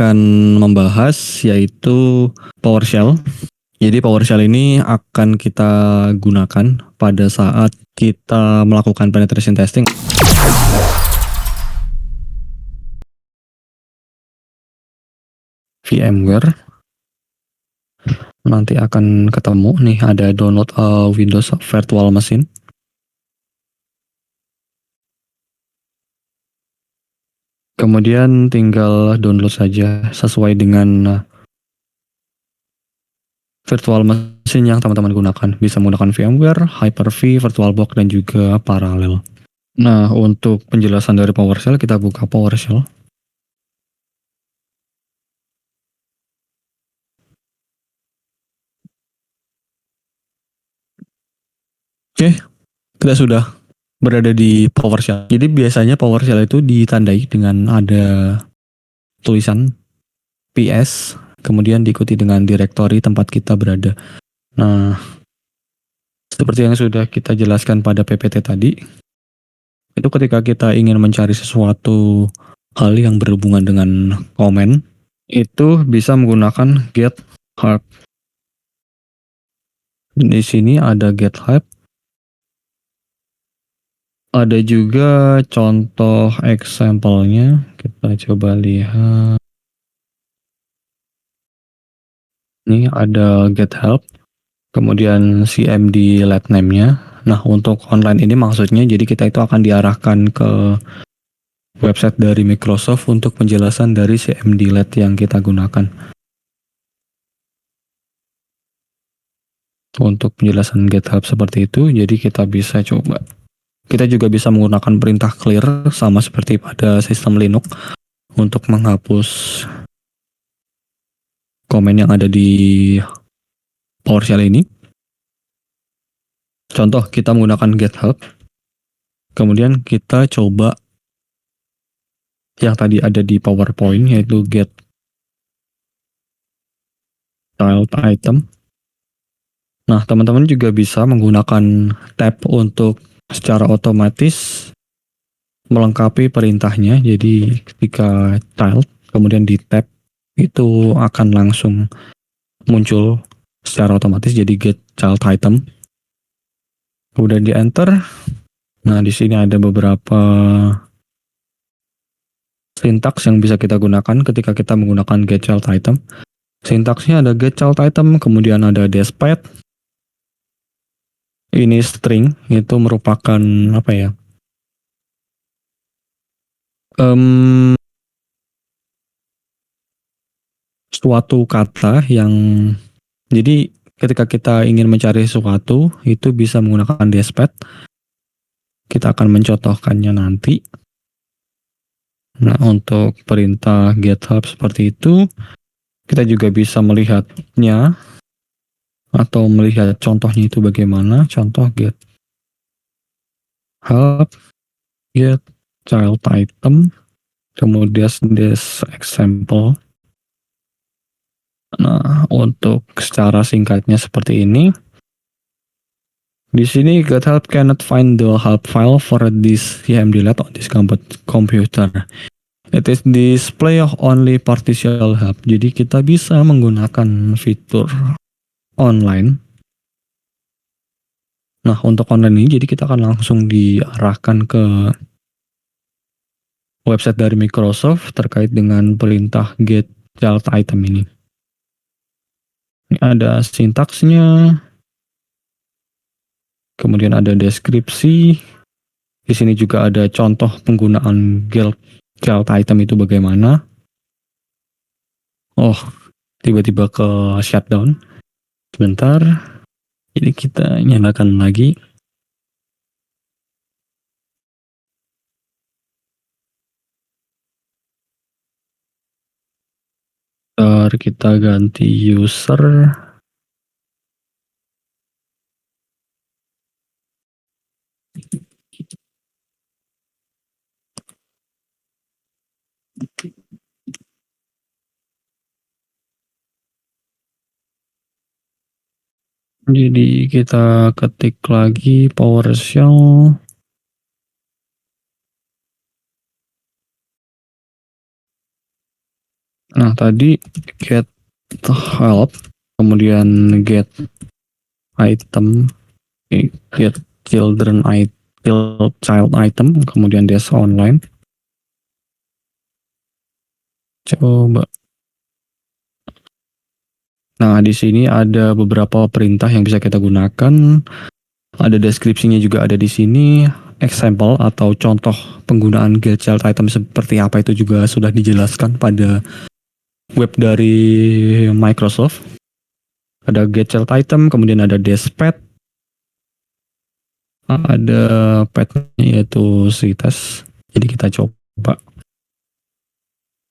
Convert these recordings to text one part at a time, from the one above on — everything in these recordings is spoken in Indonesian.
akan membahas yaitu PowerShell. Jadi PowerShell ini akan kita gunakan pada saat kita melakukan penetration testing. VMware. Nanti akan ketemu nih ada download Windows Virtual Machine. Kemudian tinggal download saja sesuai dengan virtual machine yang teman-teman gunakan. Bisa menggunakan VMware, Hyper-V, VirtualBox, dan juga Parallel. Nah, untuk penjelasan dari PowerShell, kita buka PowerShell. Oke, kita sudah berada di PowerShell. Jadi biasanya PowerShell itu ditandai dengan ada tulisan PS, kemudian diikuti dengan direktori tempat kita berada. Nah, seperti yang sudah kita jelaskan pada PPT tadi, itu ketika kita ingin mencari sesuatu hal yang berhubungan dengan komen, itu bisa menggunakan get help. Di sini ada get help. Ada juga contoh example-nya. Kita coba lihat. Ini ada get help. Kemudian CMD lab name-nya. Nah, untuk online ini maksudnya jadi kita itu akan diarahkan ke website dari Microsoft untuk penjelasan dari CMD lab yang kita gunakan. Untuk penjelasan GitHub seperti itu, jadi kita bisa coba. Kita juga bisa menggunakan perintah clear sama seperti pada sistem Linux untuk menghapus komen yang ada di PowerShell ini. Contoh, kita menggunakan GitHub. Kemudian kita coba yang tadi ada di PowerPoint, yaitu get child item. Nah, teman-teman juga bisa menggunakan tab untuk secara otomatis melengkapi perintahnya. Jadi ketika child, kemudian di tab, itu akan langsung muncul secara otomatis jadi get child item. Kemudian di enter. Nah, di sini ada beberapa sintaks yang bisa kita gunakan ketika kita menggunakan get child item. Sintaksnya ada get child item, kemudian ada despite. Ini string, itu merupakan apa ya? Suatu kata yang jadi ketika kita ingin mencari sesuatu itu bisa menggunakan despite. Kita akan mencontohkannya nanti. Nah, untuk perintah GitHub seperti itu, kita juga bisa melihatnya atau melihat contohnya itu bagaimana. Contoh GitHub get child item, kemudian this example. Nah, untuk secara singkatnya seperti ini. Di sini GitHub cannot find the help file for this CMD-let on this computer. It is display of only partial help. Jadi kita bisa menggunakan fitur online. Nah, untuk online ini jadi kita akan langsung diarahkan ke website dari Microsoft terkait dengan perintah get child item ini. Ini ada sintaksnya. Kemudian ada deskripsi. Di sini juga ada contoh penggunaan get child item itu bagaimana. Oh, tiba-tiba ke shutdown. Sebentar. Jadi kita nyalakan lagi. Kita ganti user. Jadi kita ketik lagi PowerShell. Nah, tadi get help, kemudian get item, get child item, kemudian dash online. Coba. Nah, di sini ada beberapa perintah yang bisa kita gunakan. Ada deskripsinya juga ada di sini. Example atau contoh penggunaan get child item seperti apa itu juga sudah dijelaskan pada web dari Microsoft. Ada get child item, kemudian ada dash pet, ada petnya yaitu si tes. Jadi kita coba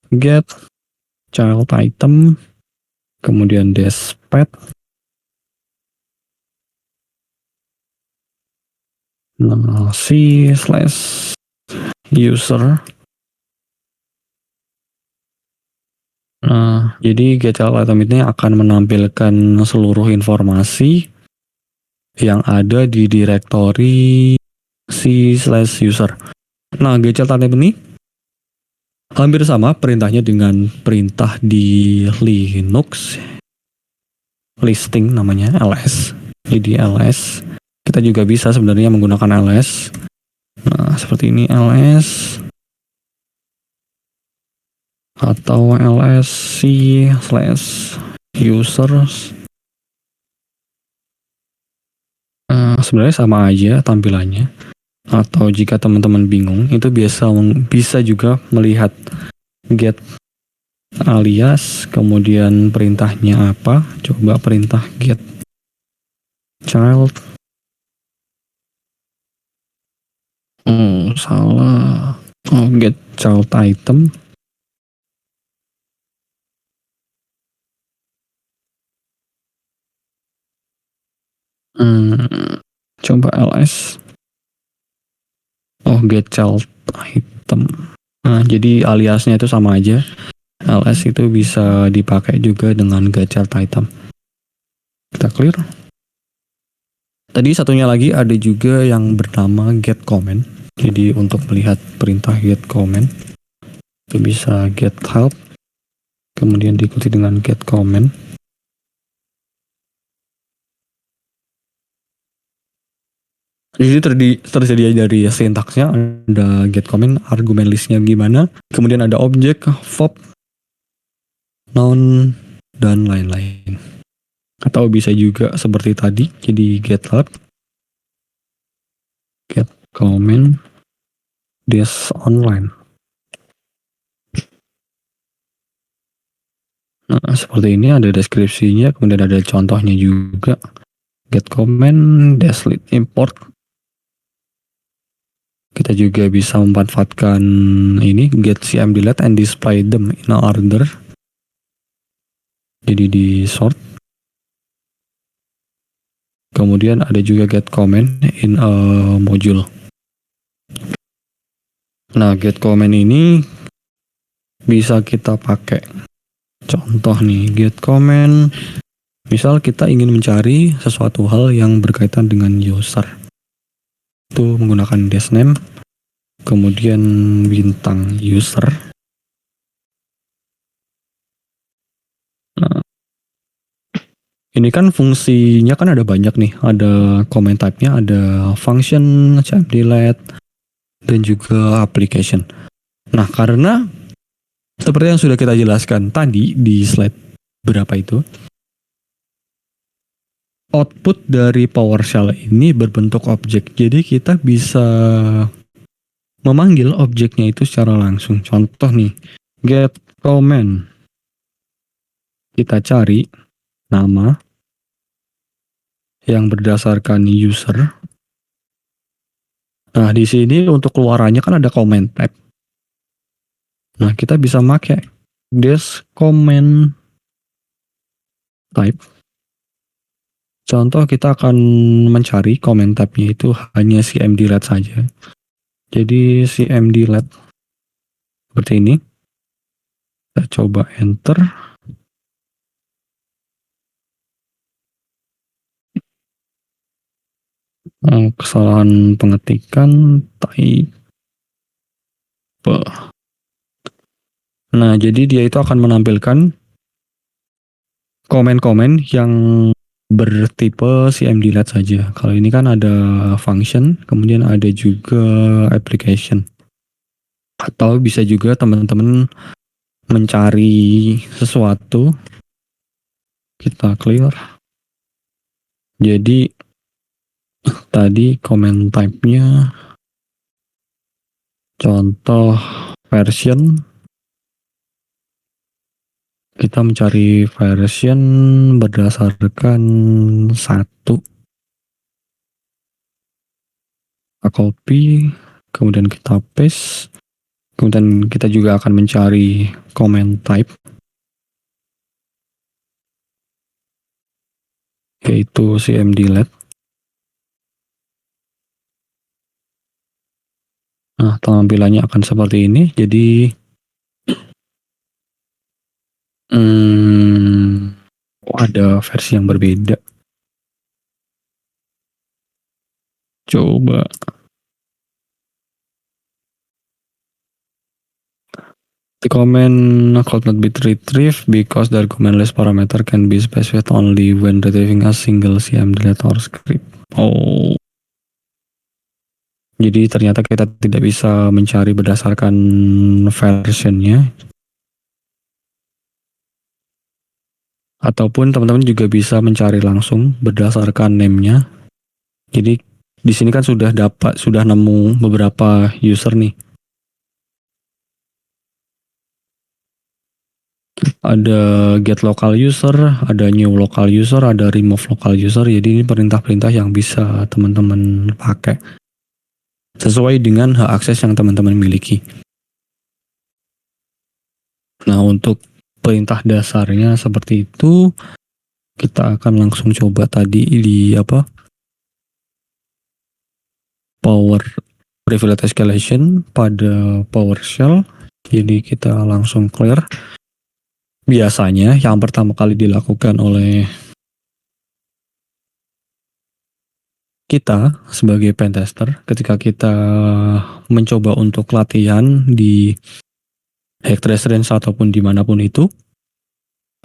get child item, kemudian dash pet. Nah, c/user. Nah, jadi get child item ini akan menampilkan seluruh informasi yang ada di direktori c/user. Nah, get child item ini hampir sama perintahnya dengan perintah di Linux, listing namanya ls. Jadi ls kita juga bisa sebenarnya menggunakan ls. Nah, seperti ini ls atau lsc/users. Sebenarnya sama aja tampilannya. Atau jika teman-teman bingung, itu bisa juga melihat get alias, kemudian perintahnya apa. Coba perintah get child. Salah. Get child item. Coba ls. Get child item. Nah, jadi aliasnya itu sama aja. ls itu bisa dipakai juga dengan get child item. Kita clear. Tadi satunya lagi ada juga yang bernama get comment. Jadi untuk melihat perintah get comment itu bisa get help, kemudian diikuti dengan get comment. Jadi tersedia dari sintaksnya, ada get comment, argumen listnya gimana, kemudian ada objek, verb, noun, dan lain-lain. Atau bisa juga seperti tadi, jadi get help, get comment, dash online. Nah, seperti ini ada deskripsinya, kemudian ada contohnya juga. Get comment, dash lead import. Kita juga bisa memanfaatkan ini get cmd let and display them in order. Jadi di sort. Kemudian ada juga get comment in a module. Nah, get comment ini bisa kita pakai. Contoh nih, get comment. Misal kita ingin mencari sesuatu hal yang berkaitan dengan user. Itu menggunakan dash name, kemudian bintang user. Nah, ini kan fungsinya kan ada banyak nih. Ada comment type-nya, ada function, cmd-let, dan juga application. Nah, karena seperti yang sudah kita jelaskan tadi di slide berapa itu, output dari PowerShell ini berbentuk objek. Jadi kita bisa memanggil objeknya itu secara langsung. Contoh nih, get comment. Kita cari nama yang berdasarkan user. Nah, di sini untuk keluarannya kan ada comment type. Nah, kita bisa pakai dash comment type. Contoh kita akan mencari comment type-nya itu hanya cmd-let saja. Jadi cmd-let seperti ini. Kita coba enter. Kesalahan pengetikan type. Nah, jadi dia itu akan menampilkan komen-komen yang bertipe CMD-LED saja. Kalau ini kan ada function, kemudian ada juga application. Atau bisa juga teman-teman mencari sesuatu, kita clear. Jadi tadi comment type-nya contoh version, kita mencari version berdasarkan satu, kita copy, kemudian kita paste, kemudian kita juga akan mencari comment type, yaitu CMD-LED. Nah, tampilannya akan seperti ini. Jadi ada versi yang berbeda. Coba. The comment could not be retrieved because the argument list parameter can be specified only when retrieving a single CMD-LED or script. Oh. Jadi ternyata kita tidak bisa mencari berdasarkan versionnya. Ataupun teman-teman juga bisa mencari langsung berdasarkan name-nya. Jadi di sini kan sudah nemu beberapa user nih. Ada get local user, ada new local user, ada remove local user. Jadi ini perintah-perintah yang bisa teman-teman pakai sesuai dengan hak akses yang teman-teman miliki. Nah, untuk perintah dasarnya seperti itu, kita akan langsung coba tadi di power privilege escalation pada PowerShell. Jadi kita langsung clear. Biasanya yang pertama kali dilakukan oleh kita sebagai pentester ketika kita mencoba untuk latihan di Hacktrace Range ataupun dimanapun itu,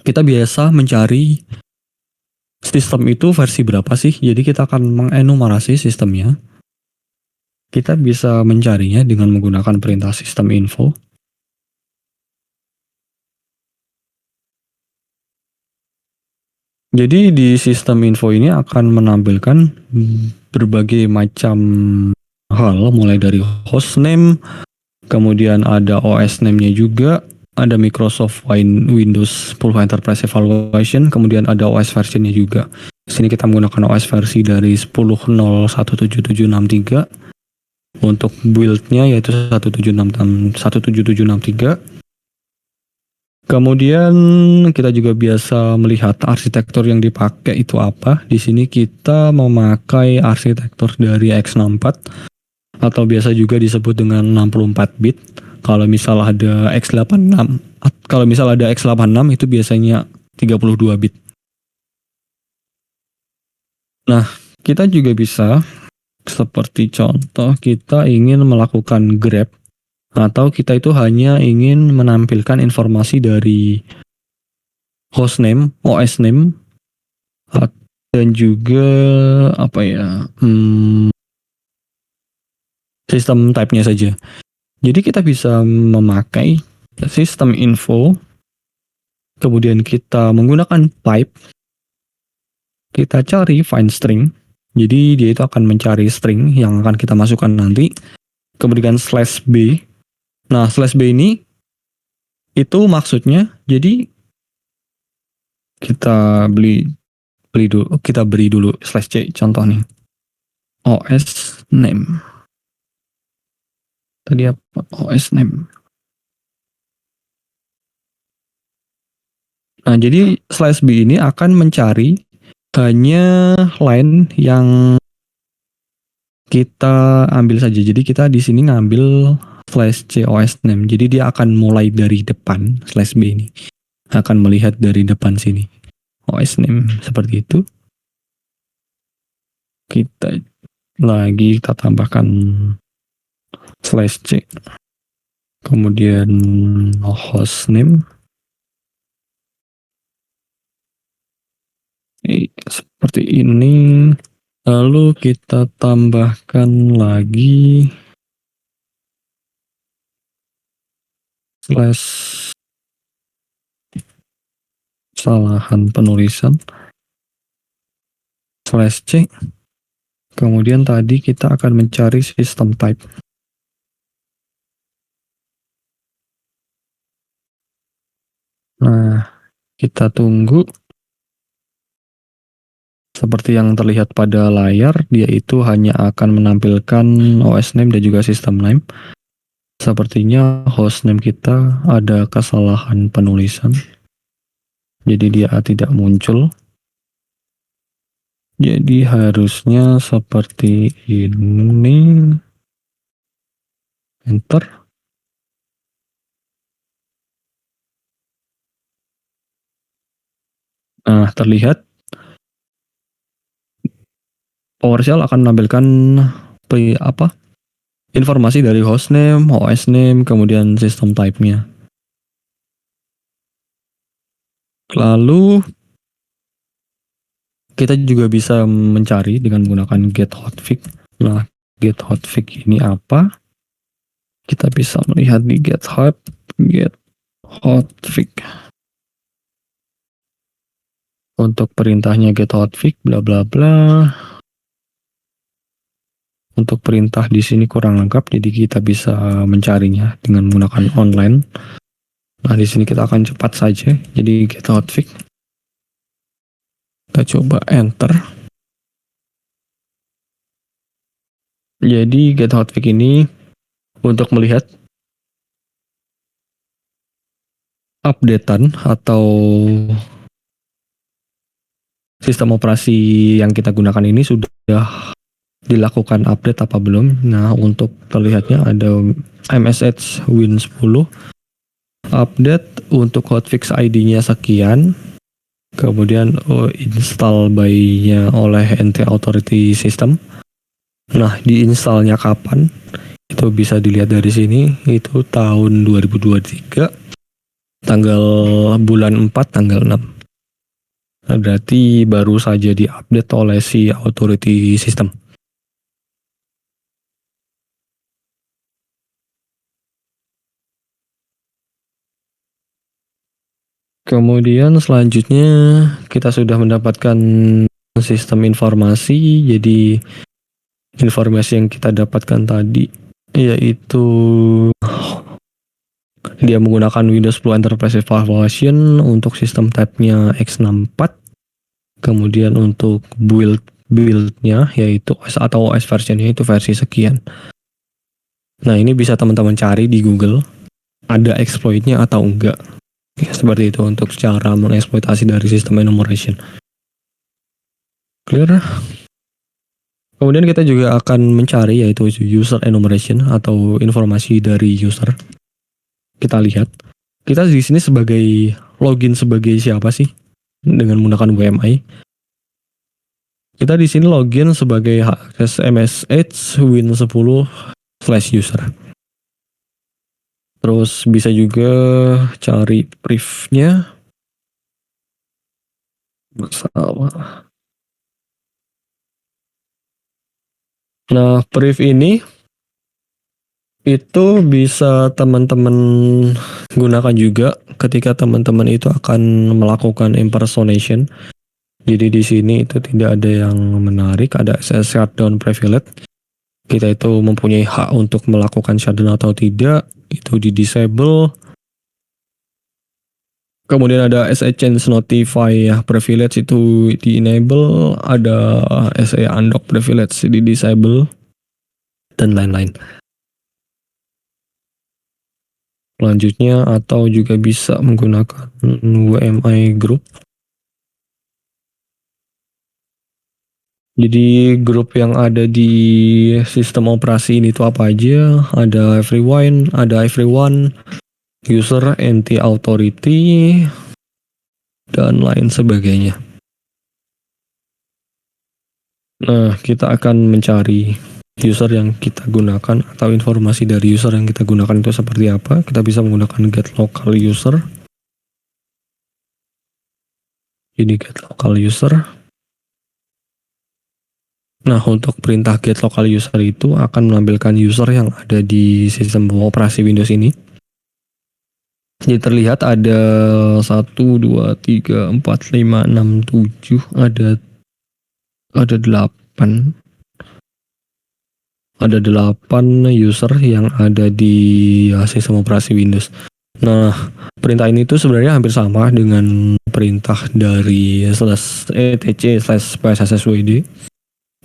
kita biasa mencari sistem itu versi berapa sih. Jadi kita akan mengenumerasi sistemnya. Kita bisa mencarinya dengan menggunakan perintah system info. Jadi di sistem info ini akan menampilkan berbagai macam hal, mulai dari hostname, kemudian ada OS name-nya juga, ada Microsoft Windows Full Enterprise Evaluation, kemudian ada OS version-nya juga. Di sini kita menggunakan OS versi dari 10.0.17763. Untuk build-nya yaitu 17763. Kemudian kita juga biasa melihat arsitektur yang dipakai itu apa. Di sini kita memakai arsitektur dari x64 atau biasa juga disebut dengan 64 bit. Kalau misal ada x86, itu biasanya 32 bit. Nah, kita juga bisa seperti contoh kita ingin melakukan grab, atau kita itu hanya ingin menampilkan informasi dari hostname, OS name, dan juga sistem type-nya saja. Jadi kita bisa memakai sistem info, kemudian kita menggunakan pipe, kita cari find string. Jadi dia itu akan mencari string yang akan kita masukkan nanti, kemudian /b. Nah, /b ini itu maksudnya, jadi kita beri dulu /c contoh nih. OS name. Tadi apa? OS name. Nah, jadi /b ini akan mencari hanya line yang kita ambil saja. Jadi kita di sini ngambil /c OS name. Jadi dia akan mulai dari depan /b ini. Akan melihat dari depan sini. OS name seperti itu. Kita tambahkan /c. kemudian hostname, seperti ini. Lalu kita tambahkan lagi slash kesalahan penulisan slash c. Kemudian tadi kita akan mencari system type. Nah, kita tunggu. Seperti yang terlihat pada layar, dia itu hanya akan menampilkan OS name dan juga system name. Sepertinya hostname kita ada kesalahan penulisan. Jadi dia tidak muncul. Jadi harusnya seperti ini. Enter. Nah, terlihat PowerShell akan menampilkan informasi dari hostname, OS name, kemudian system type-nya. Lalu kita juga bisa mencari dengan menggunakan get hotfix. Nah, get hotfix ini apa? Kita bisa melihat di get hotfix. Untuk perintahnya get hotfix bla bla bla. Untuk perintah di sini kurang lengkap, jadi kita bisa mencarinya dengan menggunakan online. Nah, di sini kita akan cepat saja. Jadi get hotfix. Kita coba enter. Jadi get hotfix ini untuk melihat updatean atau sistem operasi yang kita gunakan ini sudah dilakukan update apa belum. Nah, untuk terlihatnya ada MSH Win 10 update untuk hotfix ID-nya sekian, kemudian install by-nya oleh NT Authority System. Nah, diinstalnya kapan? Itu bisa dilihat dari sini, itu tahun 2023, tanggal bulan 4, tanggal 6. Nah, berarti baru saja diupdate oleh si Authority System. Kemudian selanjutnya kita sudah mendapatkan sistem informasi. Jadi informasi yang kita dapatkan tadi yaitu dia menggunakan Windows 10 Enterprise Version untuk sistem type-nya x64. Kemudian untuk build-nya yaitu OS atau OS versionnya itu versi sekian. Nah, ini bisa teman-teman cari di Google, ada exploit-nya atau enggak. Ya, seperti itu untuk cara mengeksploitasi dari sistem enumeration. Clear? Kemudian kita juga akan mencari yaitu user enumeration atau informasi dari user. Kita lihat, kita di sini sebagai login sebagai siapa sih dengan menggunakan WMI? Kita di sini login sebagai MSH Win 10/user. Terus bisa juga cari privnya. Masalah. Nah, priv ini itu bisa teman-teman gunakan juga ketika teman-teman itu akan melakukan impersonation. Jadi di sini itu tidak ada yang menarik, ada shutdown privilege. Kita itu mempunyai hak untuk melakukan shutdown atau tidak, itu di disable. Kemudian ada SA change notify privilege itu di enable, ada SA undock privilege di disable, dan lain-lain. Selanjutnya atau juga bisa menggunakan WMI group. Jadi grup yang ada di sistem operasi ini tuh apa aja? Ada everyone, user, NT authority, dan lain sebagainya. Nah, kita akan mencari user yang kita gunakan atau informasi dari user yang kita gunakan itu seperti apa. Kita bisa menggunakan get local user. Ini get local user. Nah, untuk perintah get local user itu akan menampilkan user yang ada di sistem operasi Windows ini. Jadi terlihat ada 1, 2, 3, 4, 5, 6, 7, ada 8. Ada 8 user yang ada di sistem operasi Windows. Nah, perintah ini tuh sebenarnya hampir sama dengan perintah dari /etc/pssswd,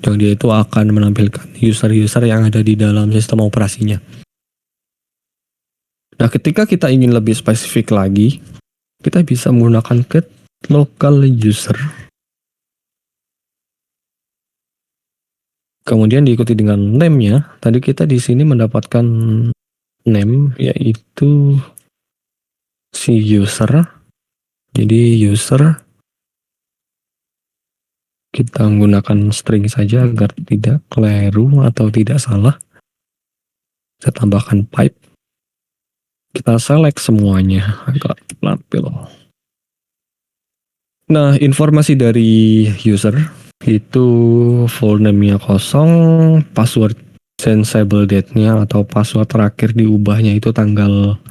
yang dia itu akan menampilkan user-user yang ada di dalam sistem operasinya. Nah, ketika kita ingin lebih spesifik lagi, kita bisa menggunakan get local user. Kemudian diikuti dengan name-nya. Tadi kita di sini mendapatkan name, yaitu si user. Jadi user kita menggunakan string saja agar tidak keliru atau tidak salah. Kita tambahkan pipe. Kita select semuanya agar tampil. Nah, informasi dari user itu full name-nya kosong, password sensible date-nya atau password terakhir diubahnya itu tanggal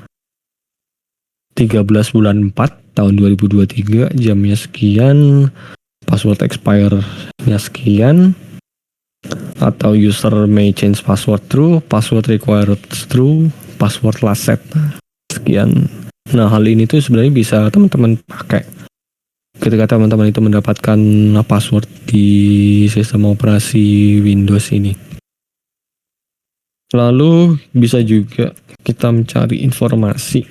13 bulan 4 tahun 2023, jamnya sekian, password expire-nya sekian, atau user may change password true, password required true, password last set sekian. Nah, hal ini tuh sebenarnya bisa teman-teman pakai ketika teman-teman itu mendapatkan password di sistem operasi Windows ini. Lalu bisa juga kita mencari informasi.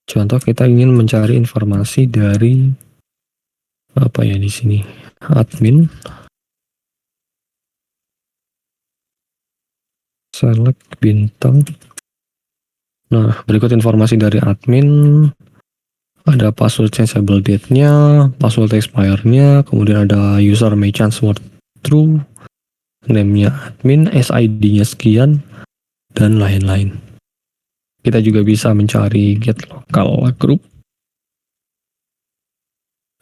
Contoh kita ingin mencari informasi dari apa ya di sini? Admin. Select bintang. Nah, berikut informasi dari admin. Ada password changeable date-nya, password expire-nya, kemudian ada user may change word true, name-nya admin, SID-nya sekian, dan lain-lain. Kita juga bisa mencari get local group.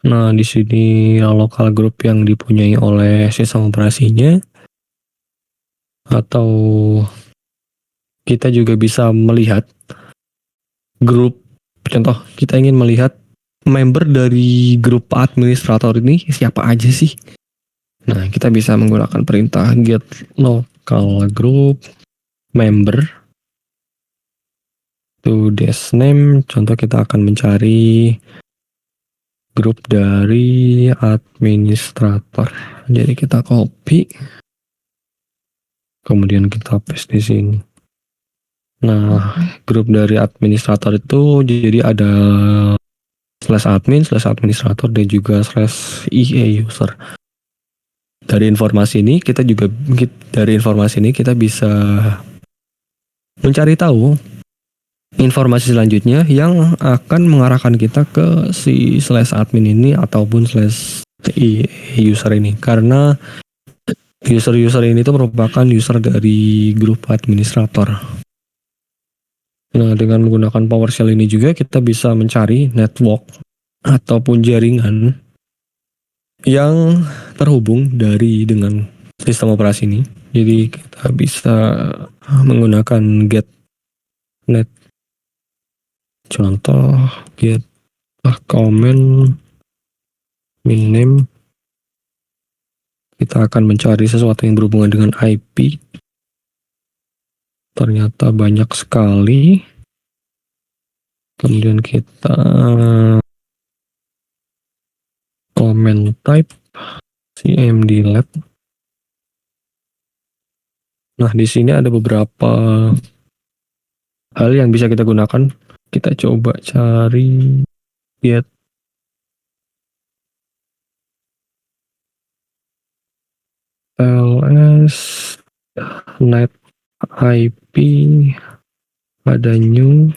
Nah, di sini local group yang dipunyai oleh sistem operasinya, atau kita juga bisa melihat grup. Contoh, kita ingin melihat member dari grup administrator ini siapa aja sih. Nah, kita bisa menggunakan perintah get local group member to this name. Contoh kita akan mencari grup dari administrator. Jadi kita copy, kemudian kita paste di sini. Nah, grup dari administrator itu jadi ada /admin, /administrator, dan juga /EA user. Dari informasi ini kita bisa mencari tahu informasi selanjutnya yang akan mengarahkan kita ke si /admin ini ataupun /EA user ini, karena user-user ini tuh merupakan user dari grup administrator. Nah, dengan menggunakan PowerShell ini juga kita bisa mencari network ataupun jaringan yang terhubung dengan sistem operasi ini. Jadi kita bisa menggunakan get net. Contoh get comment min name. Kita akan mencari sesuatu yang berhubungan dengan IP. Ternyata banyak sekali. Kemudian kita comment type cmd lab. Nah, di sini ada beberapa hal yang bisa kita gunakan. Kita coba cari get ls net IP, ada new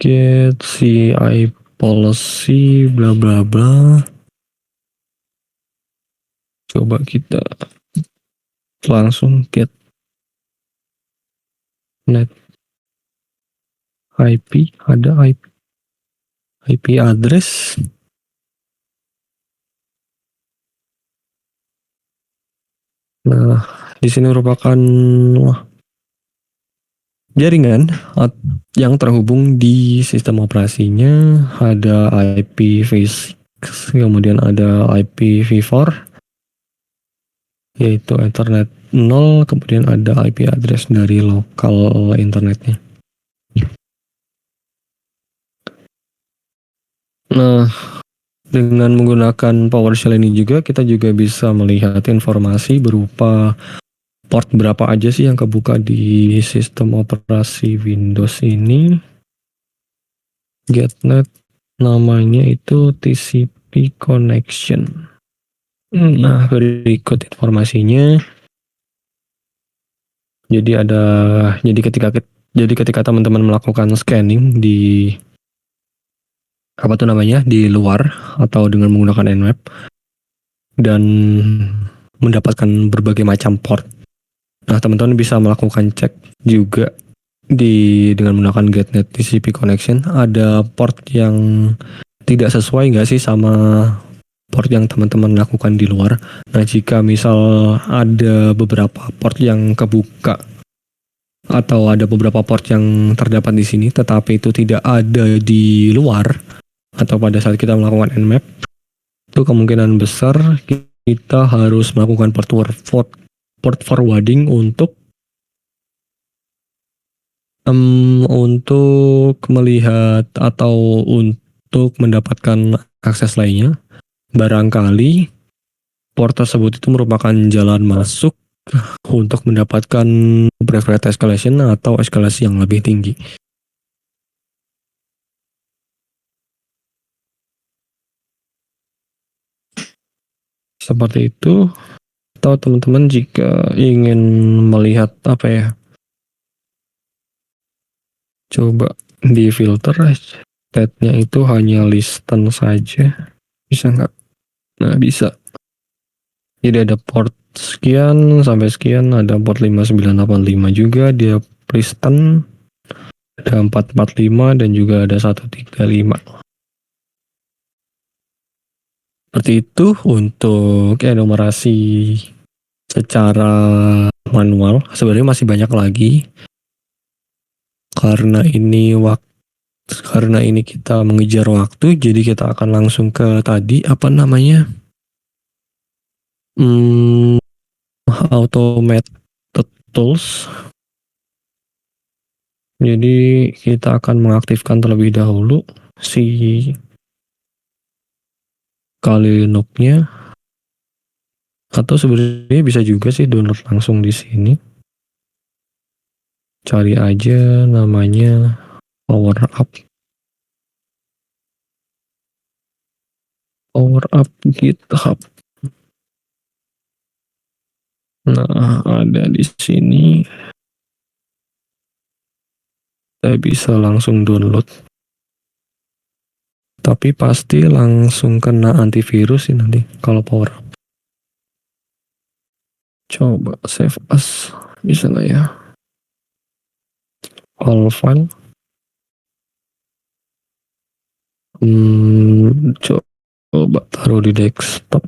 get CI policy bla bla bla. Coba kita langsung get net IP, ada IP address. Nah, di sini merupakan jaringan yang terhubung di sistem operasinya. Ada IPv6, kemudian ada IPv4, yaitu Ethernet 0, kemudian ada IP address dari lokal internetnya. Nah, dengan menggunakan PowerShell ini juga kita juga bisa melihat informasi berupa port berapa aja sih yang kebuka di sistem operasi Windows ini. Getnet namanya itu TCP connection. Nah, berikut informasinya. Jadi ketika teman-teman melakukan scanning di di luar atau dengan menggunakan Nmap dan mendapatkan berbagai macam port. Nah, teman-teman bisa melakukan cek juga dengan menggunakan Getnet TCP connection, ada port yang tidak sesuai nggak sih sama port yang teman-teman lakukan di luar. Nah, jika misal ada beberapa port yang kebuka atau ada beberapa port yang terdapat di sini tetapi itu tidak ada di luar atau pada saat kita melakukan Nmap, itu kemungkinan besar kita harus melakukan port forwarding untuk melihat atau untuk mendapatkan akses lainnya. Barangkali port tersebut itu merupakan jalan masuk untuk mendapatkan private escalation atau eskalasi yang lebih tinggi. Seperti itu. Atau teman-teman jika ingin melihat coba di filter state-nya itu hanya listen saja, bisa nggak? Nah, bisa. Jadi ada port sekian sampai sekian, ada port 5985 juga, dia listen, ada 445 dan juga ada 135. Seperti itu untuk enumerasi secara manual. Sebenarnya masih banyak lagi. Karena ini kita mengejar waktu, jadi kita akan langsung ke tadi automated tools. Jadi kita akan mengaktifkan terlebih dahulu si Kali Linux-nya, atau sebenarnya bisa juga sih download langsung di sini. Cari aja namanya Power Up GitHub. Nah, ada di sini. Saya bisa langsung download. Tapi pasti langsung kena antivirus sih nanti kalau Power Up. Coba save as, bisa nggak ya? All file. Coba taruh di desktop.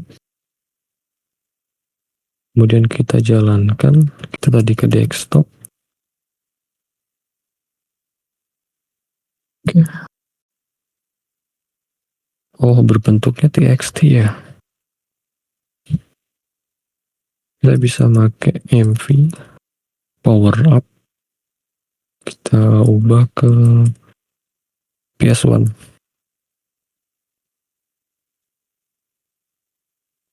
Kemudian kita jalankan. Kita tadi ke desktop. Oke. Oh, berbentuknya txt ya. Kita bisa pakai mv Power Up. Kita ubah ke PS1.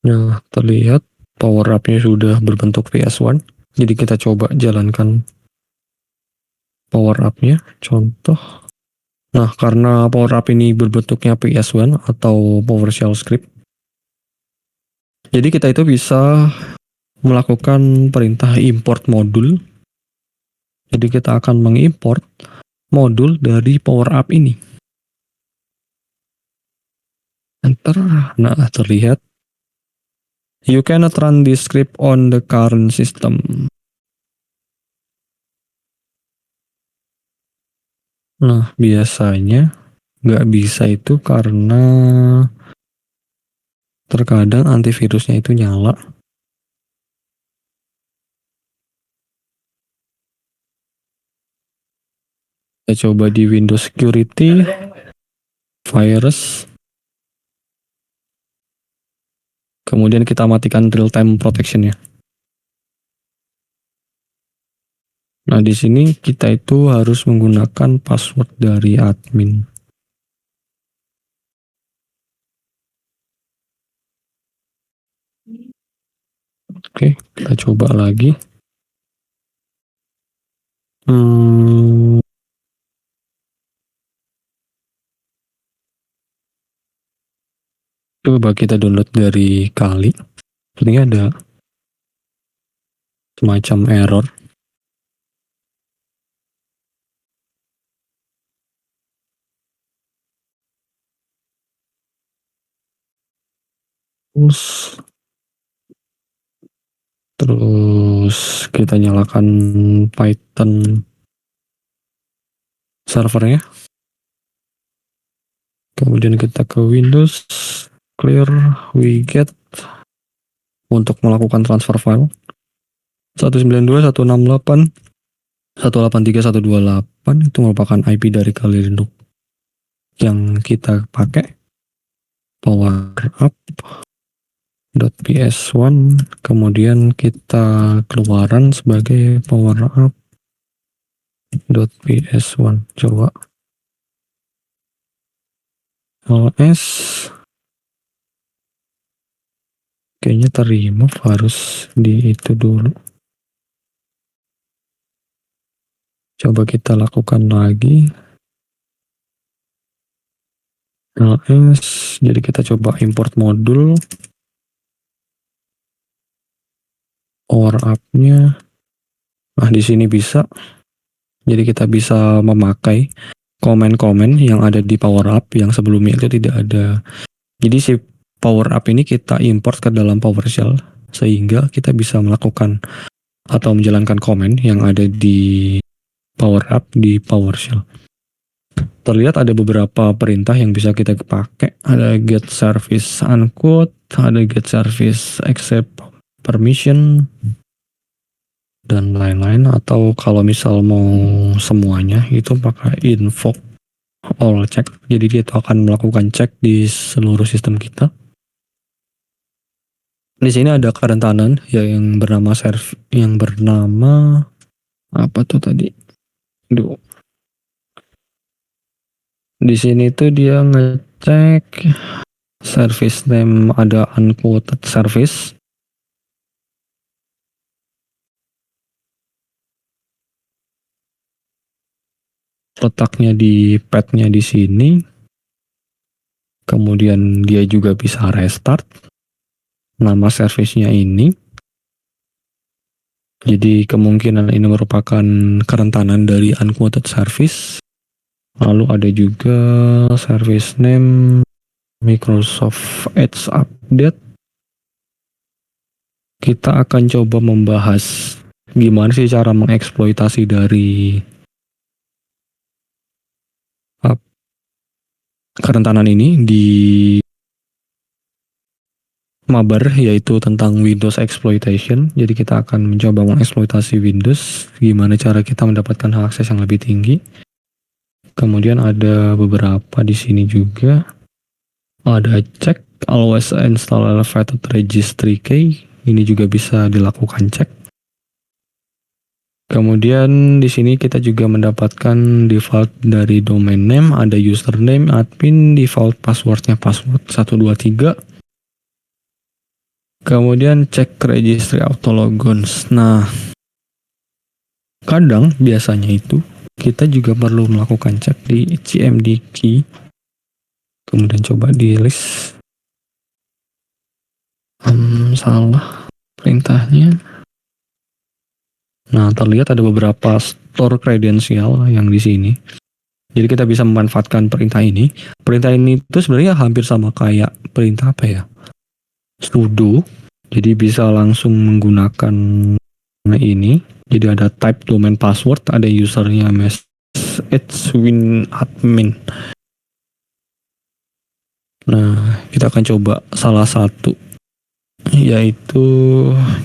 Nah, terlihat Power Up-nya sudah berbentuk PS1. Jadi kita coba jalankan Power Up-nya. Contoh. Nah, karena Power Up ini berbentuknya PS1 atau PowerShell script, jadi kita itu bisa melakukan perintah import modul. Jadi kita akan mengimport modul dari Power Up ini. Enter. Nah, terlihat You cannot run this script on the current system. Nah, biasanya nggak bisa itu karena terkadang antivirusnya itu nyala. Kita coba di Windows Security, Virus, kemudian kita matikan real time protection-nya. Nah, di sini kita itu harus menggunakan password dari admin. Oke, kita coba lagi. Coba kita download dari Kali. Sepertinya ada semacam error. Terus kita nyalakan Python servernya. Kemudian kita ke Windows, clear wget untuk melakukan transfer file 192.168.183.128 itu merupakan IP dari Kali Linux yang kita pakai. PowerUp.ps1, kemudian kita keluaran sebagai PowerUp.ps1. Coba ls kayaknya terremove, harus di itu dulu. Coba kita lakukan lagi ls. Jadi kita coba import modul PowerUp-nya. Nah, di sini bisa. Jadi kita bisa memakai komen-komen yang ada di PowerUp yang sebelumnya itu tidak ada. Jadi si PowerUp ini kita import ke dalam PowerShell sehingga kita bisa melakukan atau menjalankan komen yang ada di PowerUp di PowerShell. Terlihat ada beberapa perintah yang bisa kita pakai. Ada get service unquote, ada get service accept permission, dan lain-lain. Atau kalau misal mau semuanya itu pakai invoke all check. Jadi dia itu akan melakukan cek di seluruh sistem kita. Di sini ada kerentanan yang bernama apa tuh tadi? Di sini tuh dia ngecek service name, ada unquoted service. Letaknya di path-nya di sini. Kemudian dia juga bisa restart. Nama service-nya ini. Jadi kemungkinan ini merupakan kerentanan dari unquoted service. Lalu ada juga service name Microsoft Edge Update. Kita akan coba membahas gimana sih cara mengeksploitasi dari kerentanan ini di mabar, yaitu tentang Windows Exploitation. Jadi kita akan mencoba mengeksploitasi Windows, gimana cara kita mendapatkan hak akses yang lebih tinggi. Kemudian ada beberapa di sini juga. Ada cek always install elevated registry key. Ini juga bisa dilakukan cek. Kemudian di sini kita juga mendapatkan default dari domain name, ada username, admin, default passwordnya password 123. Kemudian cek registry autologons. Nah, kadang biasanya itu kita juga perlu melakukan cek di cmd key. Kemudian coba di list. Salah perintahnya. Nah, terlihat ada beberapa store kredensial yang di sini. Jadi kita bisa memanfaatkan perintah ini. Perintah ini itu sebenarnya hampir sama kayak perintah apa ya? Sudo. Jadi bisa langsung menggunakan ini. Jadi ada type domain password, ada usernya @winadmin. Nah, kita akan coba salah satu, yaitu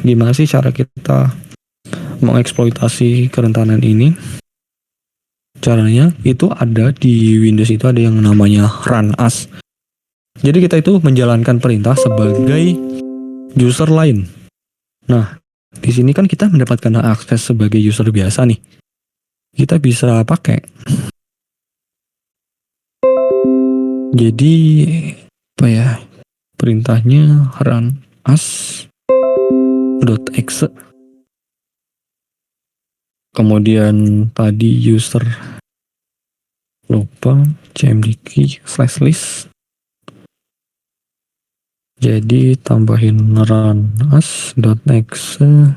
gimana sih cara kita mengeksploitasi kerentanan ini. Caranya itu ada di Windows, itu ada yang namanya run as. Jadi kita itu menjalankan perintah sebagai user lain. Nah, di sini kan kita mendapatkan akses sebagai user biasa nih. Kita bisa pakai. Jadi apa ya? Perintahnya run as.exe. Kemudian tadi user lupa cmd/list. Jadi tambahin run as.exe.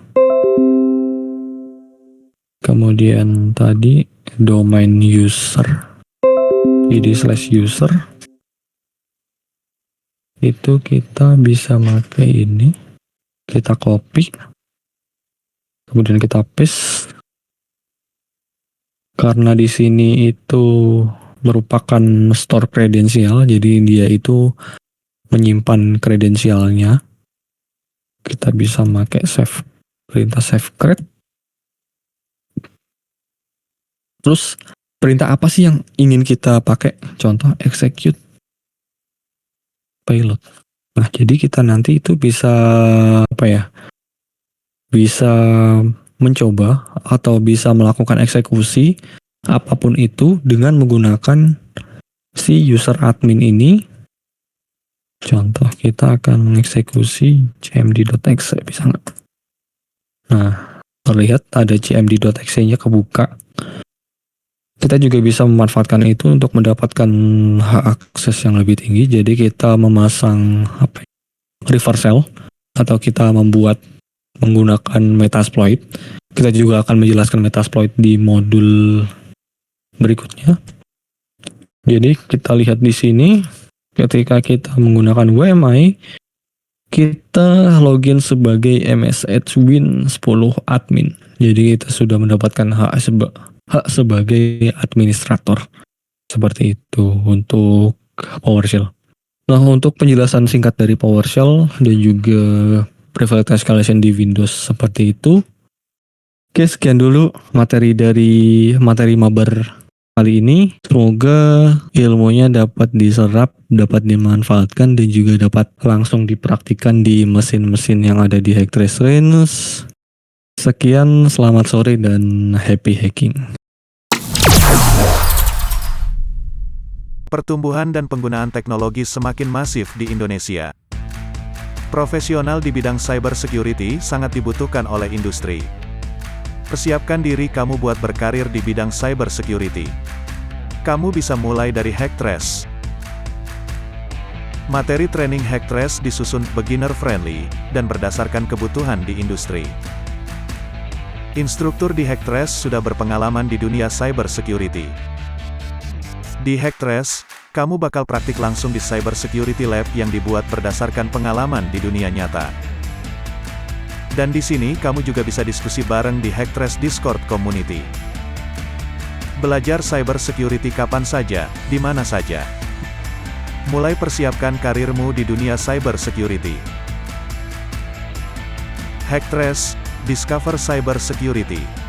Kemudian tadi domain user. Jadi /user. Itu kita bisa pakai ini. Kita copy. Kemudian kita paste. Karena di sini itu merupakan store kredensial, jadi dia itu menyimpan kredensialnya. Kita bisa pakai save, perintah save cred. Terus perintah apa sih yang ingin kita pakai? Contoh execute payload. Nah, jadi kita nanti itu bisa apa ya? Bisa mencoba atau bisa melakukan eksekusi apapun itu dengan menggunakan si user admin ini. Contoh kita akan mengeksekusi cmd.exe, bisa nggak? Nah, terlihat ada cmd.exe-nya kebuka. Kita juga bisa memanfaatkan itu untuk mendapatkan hak akses yang lebih tinggi. Jadi kita memasang reverse shell atau kita membuat menggunakan Metasploit. Kita juga akan menjelaskan Metasploit di modul berikutnya. Jadi kita lihat di sini, ketika kita menggunakan WMI, kita login sebagai MS@win10 admin. Jadi kita sudah mendapatkan hak sebagai administrator. Seperti itu untuk PowerShell. Nah, untuk penjelasan singkat dari PowerShell dan juga privilege escalation di Windows seperti itu. Oke, sekian dulu materi mabar kali ini. Semoga ilmunya dapat diserap, dapat dimanfaatkan, dan juga dapat langsung dipraktikkan di mesin-mesin yang ada di Hacktrace Range. Sekian, selamat sore dan happy hacking. Pertumbuhan dan penggunaan teknologi semakin masif di Indonesia. Profesional di bidang cyber security sangat dibutuhkan oleh industri. Persiapkan diri kamu buat berkarir di bidang cyber security. Kamu bisa mulai dari Hacktrace. Materi training Hacktrace disusun beginner friendly dan berdasarkan kebutuhan di industri. Instruktur di Hacktrace sudah berpengalaman di dunia cyber security. Di Hacktrace, kamu bakal praktik langsung di Cyber Security Lab yang dibuat berdasarkan pengalaman di dunia nyata. Dan di sini kamu juga bisa diskusi bareng di Hacktrace Discord Community. Belajar cyber security kapan saja, di mana saja. Mulai persiapkan karirmu di dunia cyber security. Hacktrace, Discover Cyber Security.